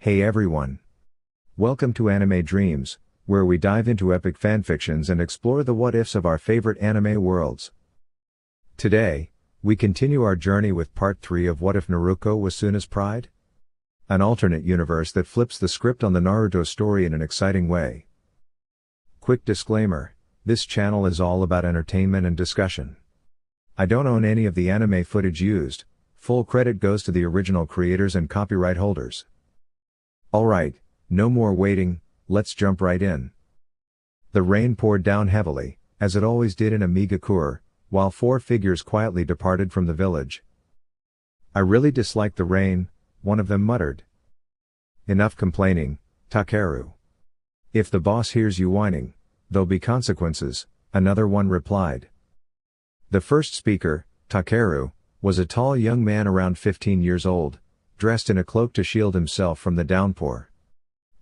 Hey everyone! Welcome to Anime Dreams, where we dive into epic fanfictions and explore the what-ifs of our favorite anime worlds. Today, we continue our journey with part 3 of What If Naruko Was Suna's Pride? An alternate universe that flips the script on the Naruto story in an exciting way. Quick disclaimer, this channel is all about entertainment and discussion. I don't own any of the anime footage used, full credit goes to the original creators and copyright holders. Alright, no more waiting, let's jump right in. The rain poured down heavily, as it always did in Amigakure, while four figures quietly departed from the village. I really dislike the rain, one of them muttered. Enough complaining, Takeru. If the boss hears you whining, there'll be consequences, another one replied. The first speaker, Takeru, was a tall young man around 15 years old, dressed in a cloak to shield himself from the downpour.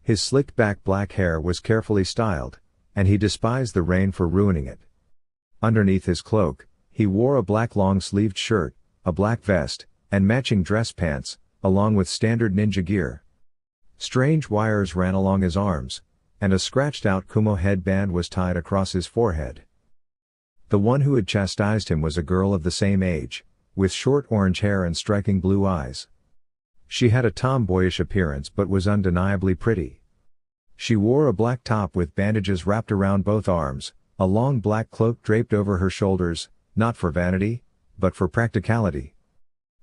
His slicked-back black hair was carefully styled, and he despised the rain for ruining it. Underneath his cloak, he wore a black long-sleeved shirt, a black vest, and matching dress pants, along with standard ninja gear. Strange wires ran along his arms, and a scratched-out Kumo headband was tied across his forehead. The one who had chastised him was a girl of the same age, with short orange hair and striking blue eyes. She had a tomboyish appearance but was undeniably pretty. She wore a black top with bandages wrapped around both arms, a long black cloak draped over her shoulders, not for vanity, but for practicality.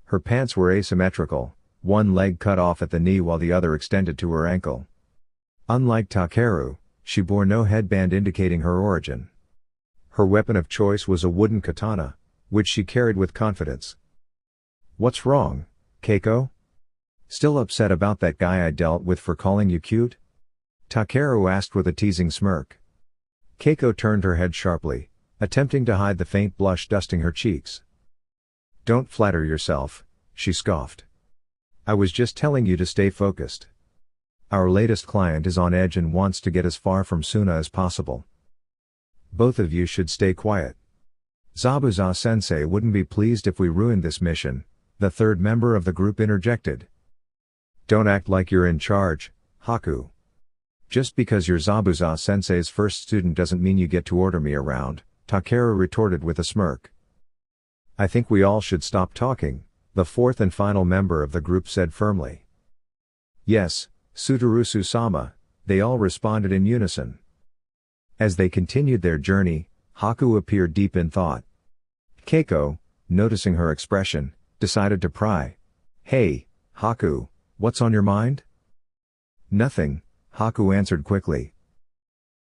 Her pants were asymmetrical, one leg cut off at the knee while the other extended to her ankle. Unlike Takeru, she bore no headband indicating her origin. Her weapon of choice was a wooden katana, which she carried with confidence. "What's wrong, Keiko? Still upset about that guy I dealt with for calling you cute?" Takeru asked with a teasing smirk. Keiko turned her head sharply, attempting to hide the faint blush dusting her cheeks. "Don't flatter yourself," she scoffed. "I was just telling you to stay focused. Our latest client is on edge and wants to get as far from Suna as possible. Both of you should stay quiet. Zabuza-sensei wouldn't be pleased if we ruined this mission," the third member of the group interjected. "Don't act like you're in charge, Haku. Just because you're Zabuza-sensei's first student doesn't mean you get to order me around," Takeru retorted with a smirk. "I think we all should stop talking," the fourth and final member of the group said firmly. "Yes, Suterusu-sama," they all responded in unison. As they continued their journey, Haku appeared deep in thought. Keiko, noticing her expression, decided to pry. "Hey, Haku, what's on your mind?" "Nothing," Haku answered quickly.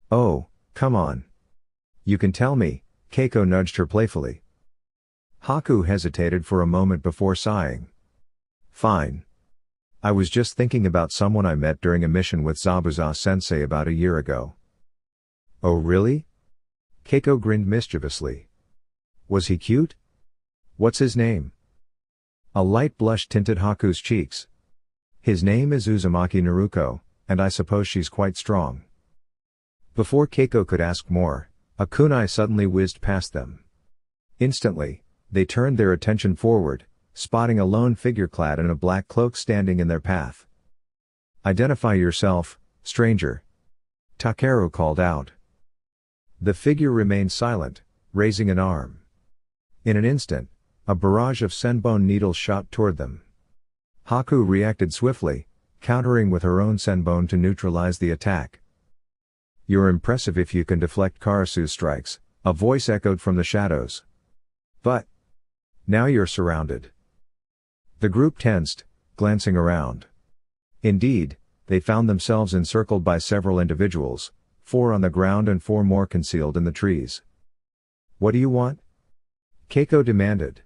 "Oh, come on. You can tell me," Keiko nudged her playfully. Haku hesitated for a moment before sighing. "Fine. I was just thinking about someone I met during a mission with Zabuza-sensei about a year ago." "Oh really?" Keiko grinned mischievously. "Was he cute? What's his name?" A light blush tinted Haku's cheeks. "His name is Uzumaki Naruko, and I suppose she's quite strong." Before Keiko could ask more, a kunai suddenly whizzed past them. Instantly, they turned their attention forward, spotting a lone figure clad in a black cloak standing in their path. "Identify yourself, stranger," Takeru called out. The figure remained silent, raising an arm. In an instant, a barrage of senbon needles shot toward them. Haku reacted swiftly, countering with her own senbon to neutralize the attack. "You're impressive if you can deflect Karasu's strikes," a voice echoed from the shadows. "But now you're surrounded." The group tensed, glancing around. Indeed, they found themselves encircled by several individuals, 4 on the ground and 4 more concealed in the trees. "What do you want?" Keiko demanded.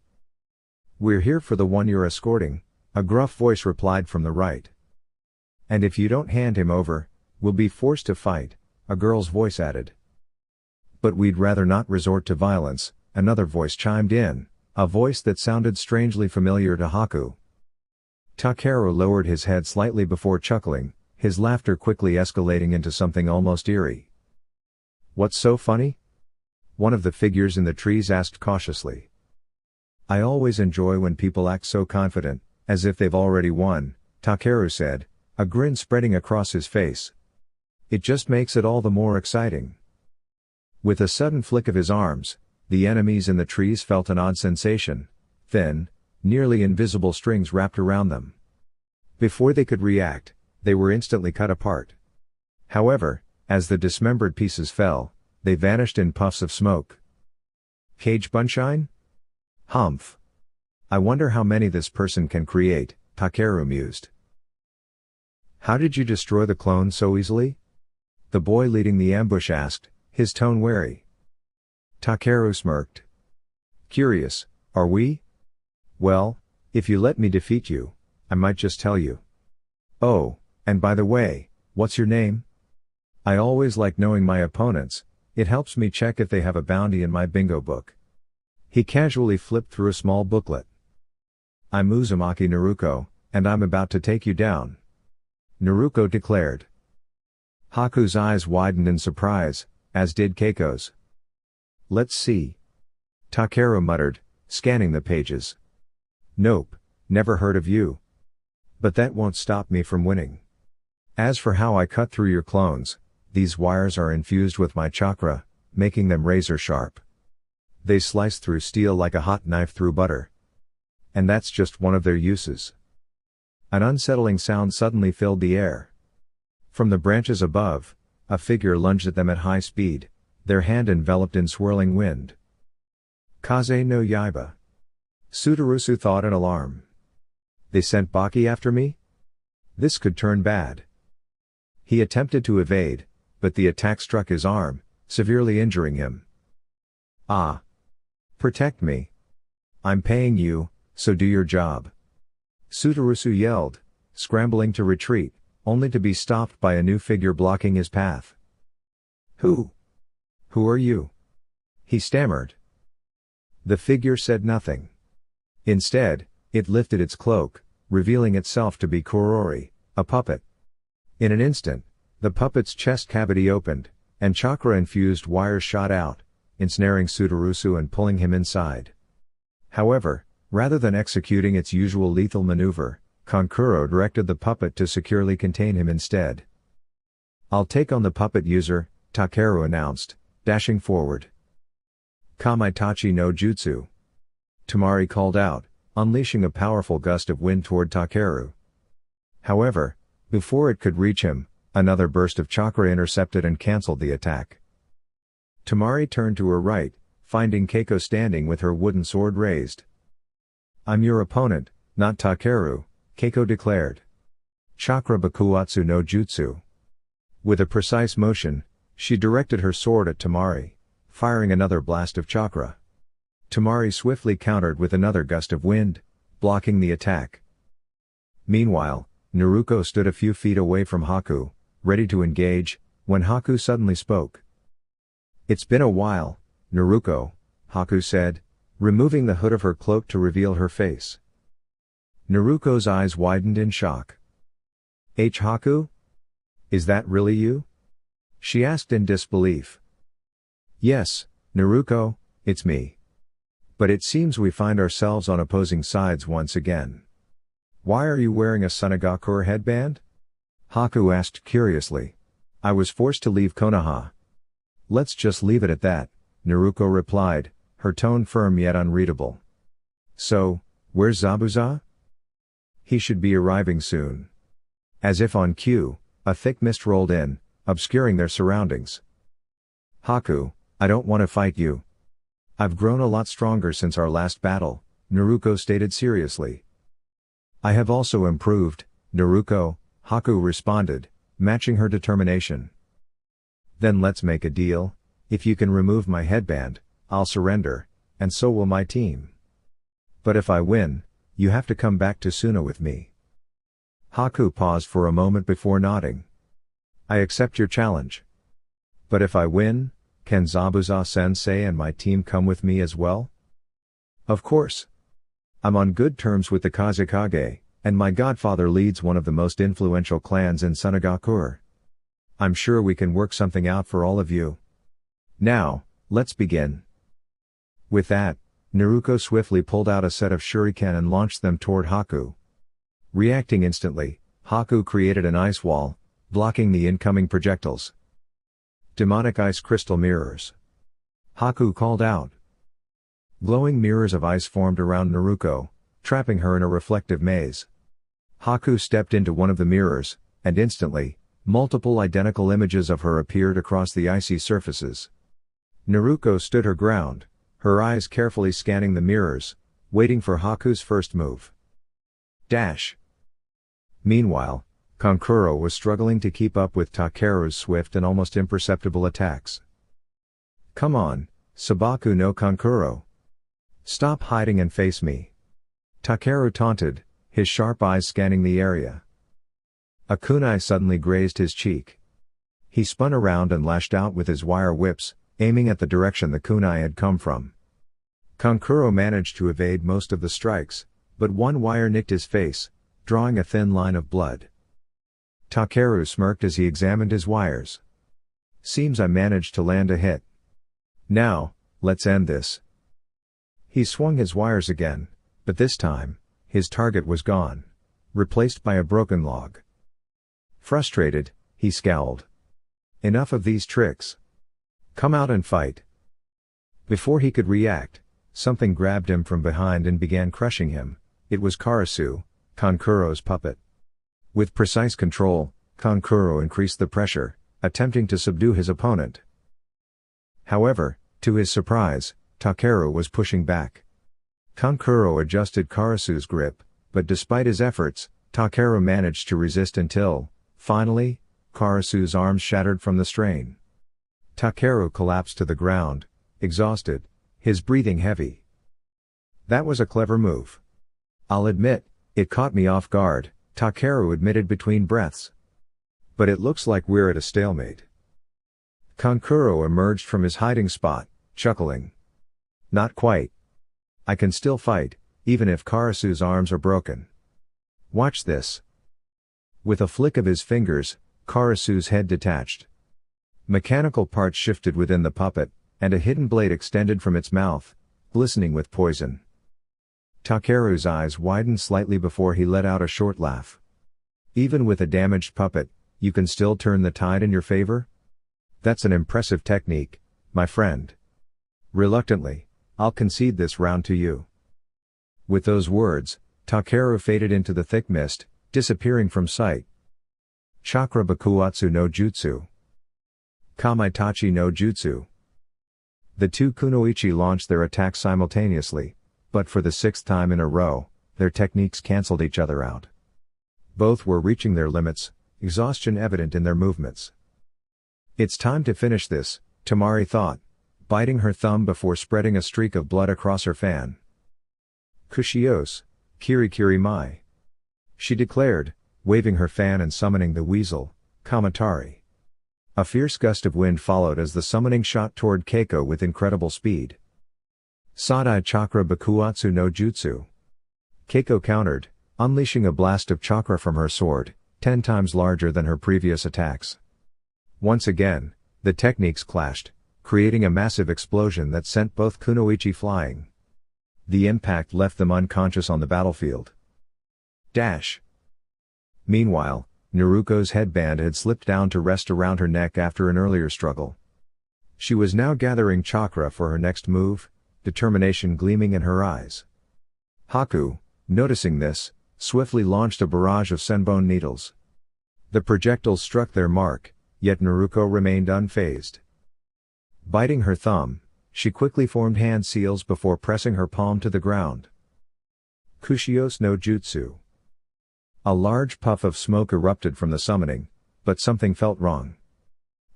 "We're here for the one you're escorting," a gruff voice replied from the right. "And if you don't hand him over, we'll be forced to fight," a girl's voice added. "But we'd rather not resort to violence," another voice chimed in, a voice that sounded strangely familiar to Haku. Takeru lowered his head slightly before chuckling, his laughter quickly escalating into something almost eerie. "What's so funny?" one of the figures in the trees asked cautiously. "I always enjoy when people act so confident, as if they've already won," Takeru said, a grin spreading across his face. It just makes it all the more exciting. With a sudden flick of his arms, the enemies in the trees felt an odd sensation, thin, nearly invisible strings wrapped around them. Before they could react, they were instantly cut apart. However, as the dismembered pieces fell, they vanished in puffs of smoke. Cage Bunshine? Humph. I wonder how many this person can create, Takeru mused. How did you destroy the clones so easily? The boy leading the ambush asked, his tone wary. Takeru smirked. Curious, are we? Well, if you let me defeat you, I might just tell you. Oh, and by the way, what's your name? I always like knowing my opponents, it helps me check if they have a bounty in my bingo book. He casually flipped through a small booklet. I'm Uzumaki Naruko, and I'm about to take you down. Naruko declared. Haku's eyes widened in surprise, as did Keiko's. Let's see. Takeru muttered, scanning the pages. Nope, never heard of you. But that won't stop me from winning. As for how I cut through your clones, these wires are infused with my chakra, making them razor sharp. They slice through steel like a hot knife through butter. And that's just one of their uses. An unsettling sound suddenly filled the air. From the branches above, a figure lunged at them at high speed, their hand enveloped in swirling wind. Kaze no Yaiba. Sudarusu thought in alarm. They sent Baki after me? This could turn bad. He attempted to evade, but the attack struck his arm, severely injuring him. Ah! Protect me. I'm paying you, so do your job. Sudarusu yelled, scrambling to retreat, only to be stopped by a new figure blocking his path. Who are you? He stammered. The figure said nothing. Instead, it lifted its cloak, revealing itself to be Kurori, a puppet. In an instant, the puppet's chest cavity opened, and chakra-infused wires shot out, ensnaring Sudarusu and pulling him inside. However, rather than executing its usual lethal maneuver, Kankuro directed the puppet to securely contain him instead. I'll take on the puppet user, Takeru announced, dashing forward. Kamaitachi no Jutsu. Tamari called out, unleashing a powerful gust of wind toward Takeru. However, before it could reach him, another burst of chakra intercepted and cancelled the attack. Tamari turned to her right, finding Keiko standing with her wooden sword raised. I'm your opponent, not Takeru, Keiko declared. Chakra Bakuatsu no Jutsu. With a precise motion, she directed her sword at Tamari, firing another blast of chakra. Tamari swiftly countered with another gust of wind, blocking the attack. Meanwhile, Naruko stood a few feet away from Haku, ready to engage, when Haku suddenly spoke. It's been a while, Naruko, Haku said, removing the hood of her cloak to reveal her face. Naruko's eyes widened in shock. Haku? Is that really you? She asked in disbelief. Yes, Naruko, it's me. But it seems we find ourselves on opposing sides once again. Why are you wearing a Sunagakure headband? Haku asked curiously. I was forced to leave Konoha. Let's just leave it at that, Naruko replied, her tone firm yet unreadable. So, where's Zabuza? He should be arriving soon. As if on cue, a thick mist rolled in, obscuring their surroundings. Haku, I don't want to fight you. I've grown a lot stronger since our last battle, Naruko stated seriously. I have also improved, Naruko, Haku responded, matching her determination. Then let's make a deal. If you can remove my headband, I'll surrender, and so will my team. But if I win, you have to come back to Suna with me. Haku paused for a moment before nodding. I accept your challenge. But if I win, can Zabuza-sensei and my team come with me as well? Of course. I'm on good terms with the Kazekage, and my godfather leads one of the most influential clans in Sunagakure. I'm sure we can work something out for all of you. Now, let's begin. With that, Naruko swiftly pulled out a set of shuriken and launched them toward Haku. Reacting instantly, Haku created an ice wall, blocking the incoming projectiles. Demonic ice crystal mirrors. Haku called out. Glowing mirrors of ice formed around Naruko, trapping her in a reflective maze. Haku stepped into one of the mirrors, and instantly, multiple identical images of her appeared across the icy surfaces. Naruko stood her ground, her eyes carefully scanning the mirrors, waiting for Haku's first move. Dash. Meanwhile, Kankuro was struggling to keep up with Takeru's swift and almost imperceptible attacks. Come on, Sabaku no Kankuro. Stop hiding and face me. Takeru taunted, his sharp eyes scanning the area. A kunai suddenly grazed his cheek. He spun around and lashed out with his wire whips, aiming at the direction the kunai had come from. Kankuro managed to evade most of the strikes, but one wire nicked his face, drawing a thin line of blood. Takeru smirked as he examined his wires. Seems I managed to land a hit. Now, let's end this. He swung his wires again, but this time, his target was gone, replaced by a broken log. Frustrated, he scowled. Enough of these tricks. Come out and fight. Before he could react, something grabbed him from behind and began crushing him. It was Karasu, Kankuro's puppet. With precise control, Kankuro increased the pressure, attempting to subdue his opponent. However, to his surprise, Takeru was pushing back. Kankuro adjusted Karasu's grip, but despite his efforts, Takeru managed to resist until, finally, Karasu's arms shattered from the strain. Takeru collapsed to the ground, exhausted, his breathing heavy. That was a clever move. I'll admit, it caught me off guard, Takeru admitted between breaths. But it looks like we're at a stalemate. Kankuro emerged from his hiding spot, chuckling. Not quite. I can still fight, even if Karasu's arms are broken. Watch this. With a flick of his fingers, Karasu's head detached. Mechanical parts shifted within the puppet, and a hidden blade extended from its mouth, glistening with poison. Takeru's eyes widened slightly before he let out a short laugh. Even with a damaged puppet, you can still turn the tide in your favor? That's an impressive technique, my friend. Reluctantly, I'll concede this round to you. With those words, Takeru faded into the thick mist, disappearing from sight. Chakra Bakuatsu no Jutsu. Kamaitachi no Jutsu. The two kunoichi launched their attacks simultaneously, but for the sixth time in a row, their techniques cancelled each other out. Both were reaching their limits, exhaustion evident in their movements. It's time to finish this, Tamari thought, biting her thumb before spreading a streak of blood across her fan. Kushios, kirikiri mai. She declared, waving her fan and summoning the weasel, Kamatari. A fierce gust of wind followed as the summoning shot toward Keiko with incredible speed. Sadai Chakra Bakuatsu no Jutsu. Keiko countered, unleashing a blast of chakra from her sword, 10 times larger than her previous attacks. Once again, the techniques clashed, creating a massive explosion that sent both kunoichi flying. The impact left them unconscious on the battlefield. Dash. Meanwhile, Naruko's headband had slipped down to rest around her neck after an earlier struggle. She was now gathering chakra for her next move, determination gleaming in her eyes. Haku, noticing this, swiftly launched a barrage of senbon needles. The projectiles struck their mark, yet Naruko remained unfazed. Biting her thumb, she quickly formed hand seals before pressing her palm to the ground. Kushios no Jutsu. A large puff of smoke erupted from the summoning, but something felt wrong.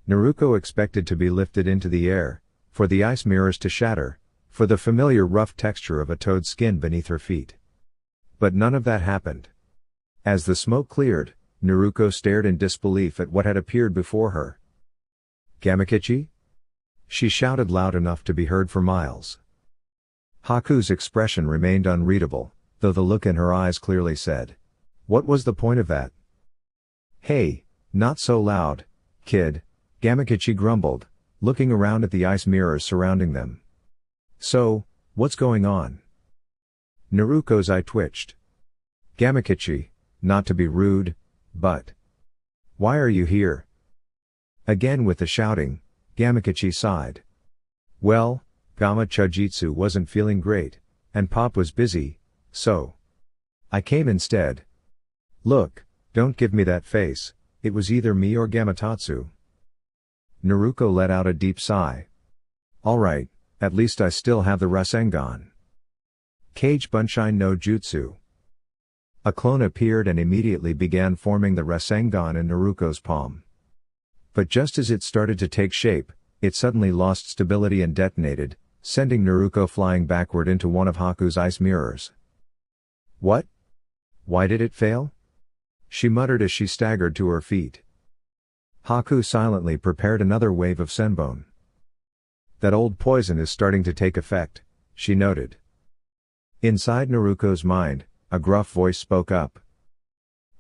Naruko expected to be lifted into the air, for the ice mirrors to shatter, for the familiar rough texture of a toad's skin beneath her feet. But none of that happened. As the smoke cleared, Naruko stared in disbelief at what had appeared before her. Gamakichi? She shouted loud enough to be heard for miles. Haku's expression remained unreadable, though the look in her eyes clearly said, "What was the point of that?" "Hey, not so loud, kid," Gamakichi grumbled, looking around at the ice mirrors surrounding them. "So, what's going on?" Naruko's eye twitched. "Gamakichi, not to be rude, But why are you here? Again with the shouting, Gamakichi sighed. Well, Gama Chujitsu wasn't feeling great, and Pop was busy, so I came instead. Look, don't give me that face, it was either me or Gamatatsu. Naruko let out a deep sigh. Alright, at least I still have the Rasengan. Kage Bunshin no Jutsu. A clone appeared and immediately began forming the Rasengan in Naruko's palm. But just as it started to take shape, it suddenly lost stability and detonated, sending Naruko flying backward into one of Haku's ice mirrors. What? Why did it fail? She muttered as she staggered to her feet. Haku silently prepared another wave of senbon. That old poison is starting to take effect, she noted. Inside Naruko's mind, a gruff voice spoke up.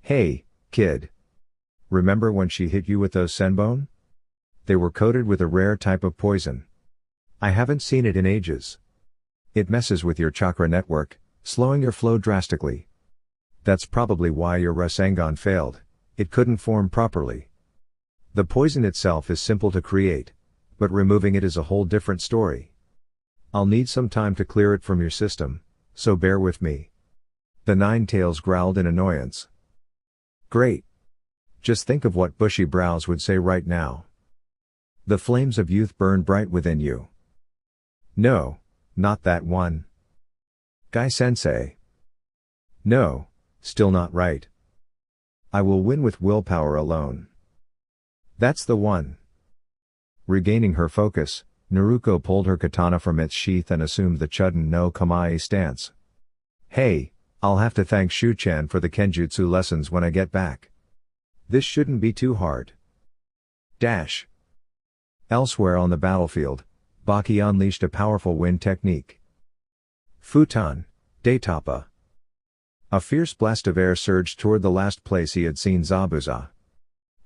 Hey, kid. Remember when she hit you with those senbon? They were coated with a rare type of poison. I haven't seen it in ages. It messes with your chakra network, slowing your flow drastically. That's probably why your Rasengan failed, it couldn't form properly. The poison itself is simple to create, but removing it is a whole different story. I'll need some time to clear it from your system, so bear with me. The Nine-Tails growled in annoyance. Great. Just think of what bushy brows would say right now. The flames of youth burn bright within you. No, not that one. Guy-sensei. No, still not right. I will win with willpower alone. That's the one. Regaining her focus, Naruko pulled her katana from its sheath and assumed the Chuden no Kamae stance. Hey, I'll have to thank Shu-chan for the Kenjutsu lessons when I get back. This shouldn't be too hard. Dash. Elsewhere on the battlefield, Baki unleashed a powerful wind technique. Futon, Daitapa. A fierce blast of air surged toward the last place he had seen Zabuza.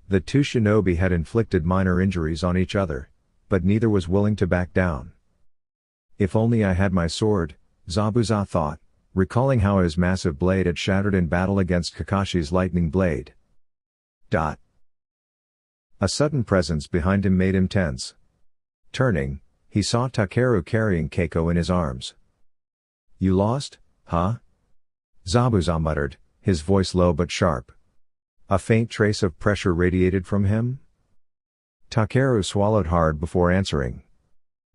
The two shinobi had inflicted minor injuries on each other, but neither was willing to back down. If only I had my sword, Zabuza thought, recalling how his massive blade had shattered in battle against Kakashi's lightning blade. A sudden presence behind him made him tense. Turning, he saw Takeru carrying Keiko in his arms. You lost, huh? Zabuza muttered, his voice low but sharp. A faint trace of pressure radiated from him? Takeru swallowed hard before answering.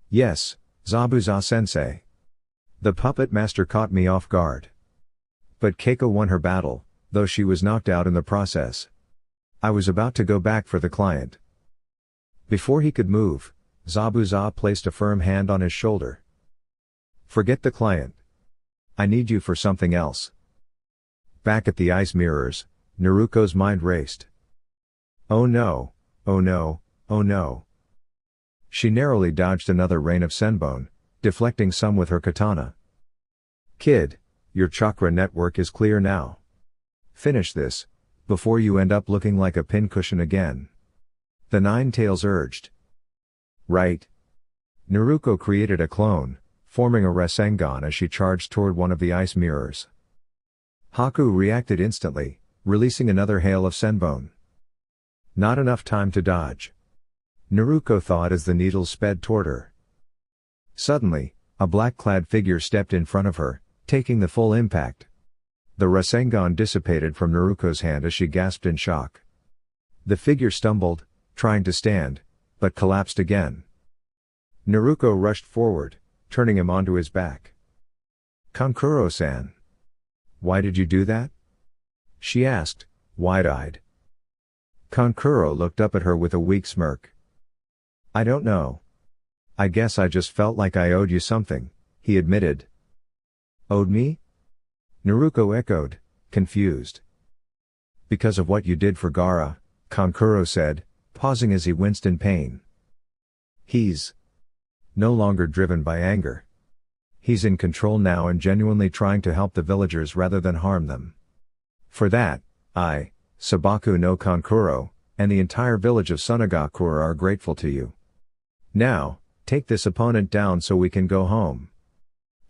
Yes, Zabuza-sensei. The puppet master caught me off guard. But Keiko won her battle, though she was knocked out in the process. I was about to go back for the client. Before he could move, Zabuza placed a firm hand on his shoulder. Forget the client. I need you for something else. Back at the ice mirrors, Naruko's mind raced. Oh no, oh no, oh no. She narrowly dodged another rain of senbon, deflecting some with her katana. Kid, your chakra network is clear now. Finish this, before you end up looking like a pincushion again. The Nine-Tails urged. Right. Naruko created a clone, forming a Rasengan as she charged toward one of the ice mirrors. Haku reacted instantly, releasing another hail of senbon. Not enough time to dodge. Naruko thought as the needles sped toward her. Suddenly, a black-clad figure stepped in front of her, taking the full impact. The Rasengan dissipated from Naruko's hand as she gasped in shock. The figure stumbled, trying to stand, but collapsed again. Naruko rushed forward, turning him onto his back. Kankuro-san. Why did you do that? She asked, wide-eyed. Kankuro looked up at her with a weak smirk. I don't know. I guess I just felt like I owed you something, he admitted. Owed me? Naruko echoed, confused. Because of what you did for Gaara, Kankuro said, pausing as he winced in pain. He's no longer driven by anger. He's in control now and genuinely trying to help the villagers rather than harm them. For that, I, Sabaku no Kankuro, and the entire village of Sunagakure are grateful to you. Now, take this opponent down so we can go home.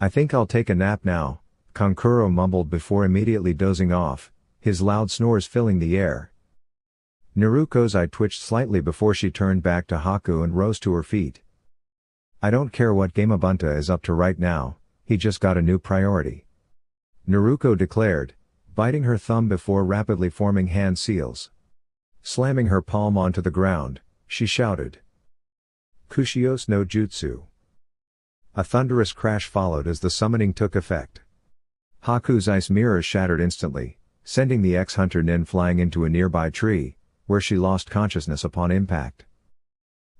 I think I'll take a nap now, Kankuro mumbled before immediately dozing off, his loud snores filling the air, Naruko's eye twitched slightly before she turned back to Haku and rose to her feet. I don't care what Gamabunta is up to right now, he just got a new priority. Naruko declared, biting her thumb before rapidly forming hand seals. Slamming her palm onto the ground, she shouted. Kushios no Jutsu. A thunderous crash followed as the summoning took effect. Haku's ice mirrors shattered instantly, sending the ex-hunter Nin flying into a nearby tree, where she lost consciousness upon impact.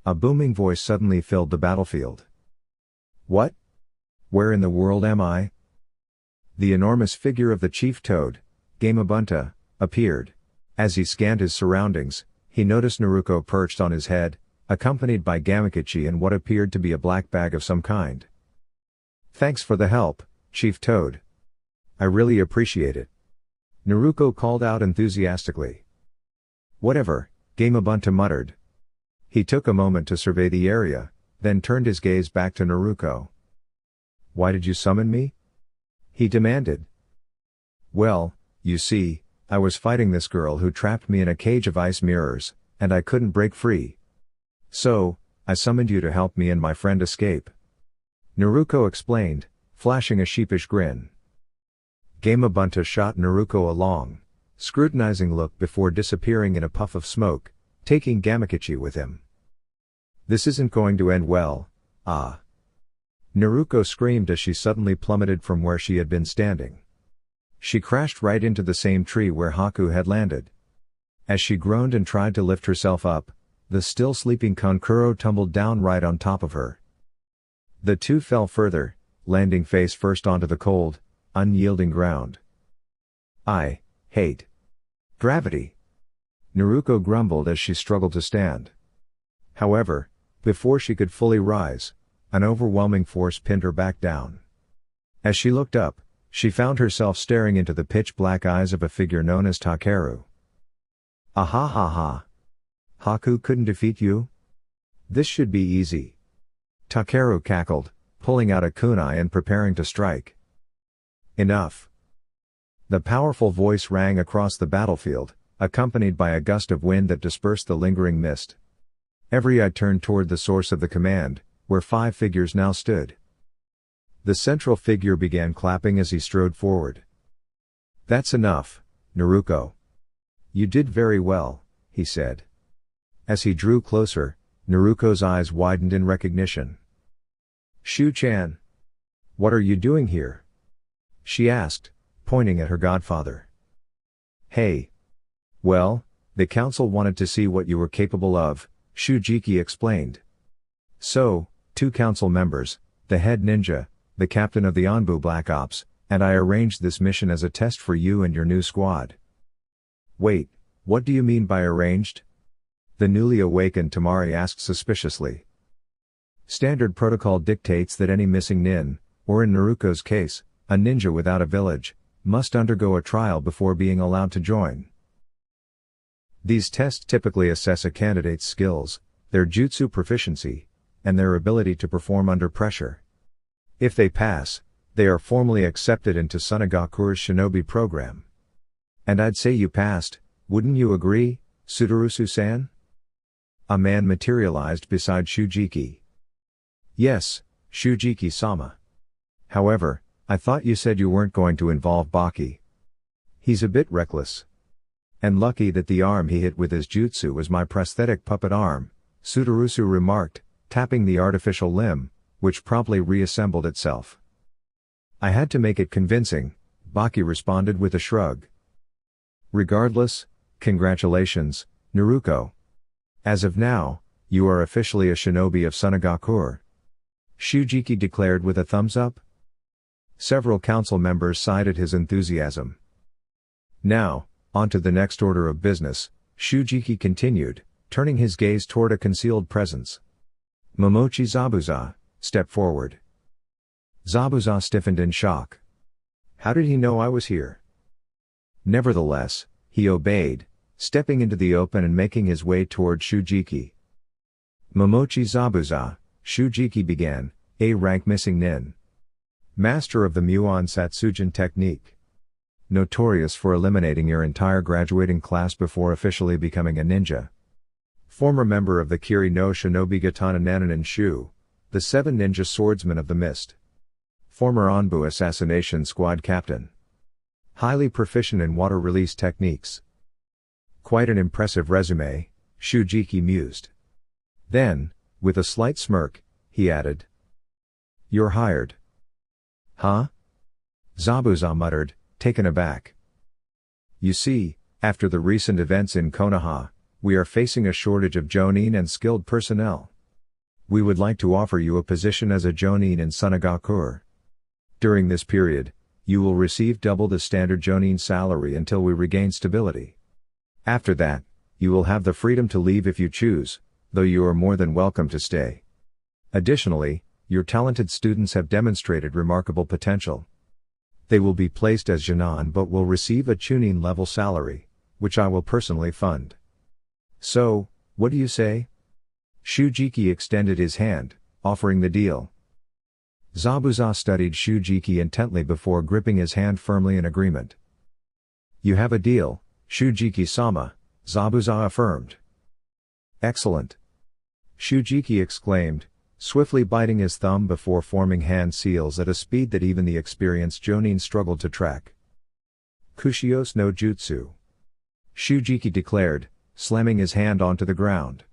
A booming voice suddenly filled the battlefield. What? Where in the world am I? The enormous figure of the chief toad, Gamabunta, appeared. As he scanned his surroundings, he noticed Naruko perched on his head, accompanied by Gamakichi and what appeared to be a black bag of some kind. Thanks for the help, Chief Toad. I really appreciate it. Naruko called out enthusiastically. Whatever, Gamabunta muttered. He took a moment to survey the area, then turned his gaze back to Naruko. Why did you summon me? He demanded. Well, you see, I was fighting this girl who trapped me in a cage of ice mirrors, and I couldn't break free. So, I summoned you to help me and my friend escape. Naruko explained, flashing a sheepish grin. Gamabunta shot Naruko a long, scrutinizing look before disappearing in a puff of smoke, taking Gamakichi with him. This isn't going to end well, ah. Naruko screamed as she suddenly plummeted from where she had been standing. She crashed right into the same tree where Haku had landed. As she groaned and tried to lift herself up, the still sleeping Kankuro tumbled down right on top of her. The two fell further, landing face first onto the cold, unyielding ground. I hate gravity. Naruko grumbled as she struggled to stand. However, before she could fully rise, an overwhelming force pinned her back down. As she looked up, she found herself staring into the pitch-black eyes of a figure known as Takeru. Ah ha ha ha. Haku couldn't defeat you? This should be easy. Takeru cackled, pulling out a kunai and preparing to strike. Enough. The powerful voice rang across the battlefield, accompanied by a gust of wind that dispersed the lingering mist. Every eye turned toward the source of the command, where 5 figures now stood. The central figure began clapping as he strode forward. That's enough, Naruko. You did very well, he said. As he drew closer, Naruko's eyes widened in recognition. Shu-chan. What are you doing here? She asked, pointing at her godfather. Hey. Well, the council wanted to see what you were capable of, Shujiki explained. So, 2 council members, the head ninja, the captain of the Anbu Black Ops, and I arranged this mission as a test for you and your new squad. Wait, what do you mean by arranged? The newly awakened Tamari asked suspiciously. Standard protocol dictates that any missing nin, or in Naruko's case, a ninja without a village, must undergo a trial before being allowed to join. These tests typically assess a candidate's skills, their jutsu proficiency, and their ability to perform under pressure. If they pass, they are formally accepted into Sunagakure's shinobi program. And I'd say you passed, wouldn't you agree, Sudarusu-san? A man materialized beside Shujiki. Yes, Shujiki-sama. However, I thought you said you weren't going to involve Baki. He's a bit reckless. And lucky that the arm he hit with his jutsu was my prosthetic puppet arm, Sudarusu remarked, tapping the artificial limb, which promptly reassembled itself. I had to make it convincing, Baki responded with a shrug. Regardless, congratulations, Naruko. As of now, you are officially a shinobi of Sunagakure. Shujiki declared with a thumbs up. Several council members cited his enthusiasm. Now, on to the next order of business, Shujiki continued, turning his gaze toward a concealed presence. Momochi Zabuza, step forward. Zabuza stiffened in shock. How did he know I was here? Nevertheless, he obeyed, stepping into the open and making his way toward Shujiki. Momochi Zabuza, Shujiki began, A rank missing nin. Master of the Muon Satsujin technique. notorious for eliminating your entire graduating class before officially becoming a ninja. Former member of the Kiri no Shinobi Katana Nananin Shu, the 7 ninja swordsmen of the mist. Former Anbu assassination squad captain. Highly proficient in water release techniques. Quite an impressive resume, Shujiki mused. Then, with a slight smirk, he added. You're hired. Huh? Zabuza muttered, taken aback. You see, after the recent events in Konoha, we are facing a shortage of jonin and skilled personnel. We would like to offer you a position as a jonin in Sunagakur. During this period, you will receive double the standard jonin salary until we regain stability. After that, you will have the freedom to leave if you choose, though you are more than welcome to stay. Additionally, your talented students have demonstrated remarkable potential. They will be placed as Jinan but will receive a chunin level salary, which I will personally fund. So, what do you say? Shujiki extended his hand, offering the deal. Zabuza studied Shujiki intently before gripping his hand firmly in agreement. You have a deal, Shujiki-sama, Zabuza affirmed. Excellent. Shujiki exclaimed, swiftly biting his thumb before forming hand seals at a speed that even the experienced jonin struggled to track. Kushios no jutsu. Shujiki declared, slamming his hand onto the ground.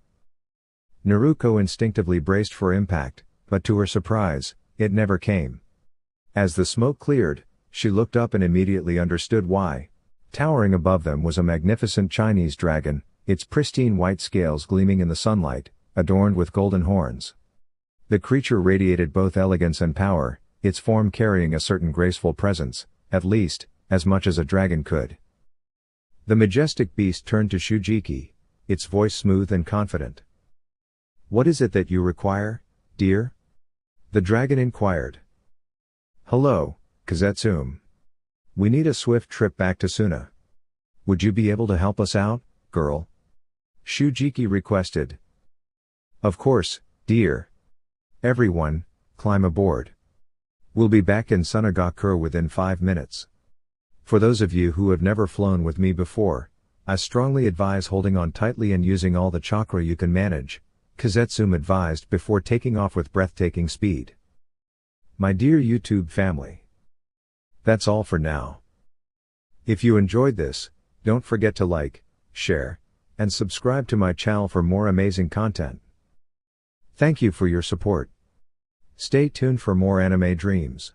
Naruko instinctively braced for impact, but to her surprise, it never came. As the smoke cleared, she looked up and immediately understood why. Towering above them was a magnificent Chinese dragon, its pristine white scales gleaming in the sunlight, adorned with golden horns. The creature radiated both elegance and power, its form carrying a certain graceful presence, at least, as much as a dragon could. The majestic beast turned to Shujiki, its voice smooth and confident. What is it that you require, dear? The dragon inquired. Hello, Kazetsume. We need a swift trip back to Suna. Would you be able to help us out, girl? Shujiki requested. Of course, dear. Everyone, climb aboard. We'll be back in Sunagakur within 5 minutes. For those of you who have never flown with me before, I strongly advise holding on tightly and using all the chakra you can manage, Kazetsume advised before taking off with breathtaking speed. My dear YouTube family. That's all for now. If you enjoyed this, don't forget to like, share, and subscribe to my channel for more amazing content. Thank you for your support. Stay tuned for more anime dreams.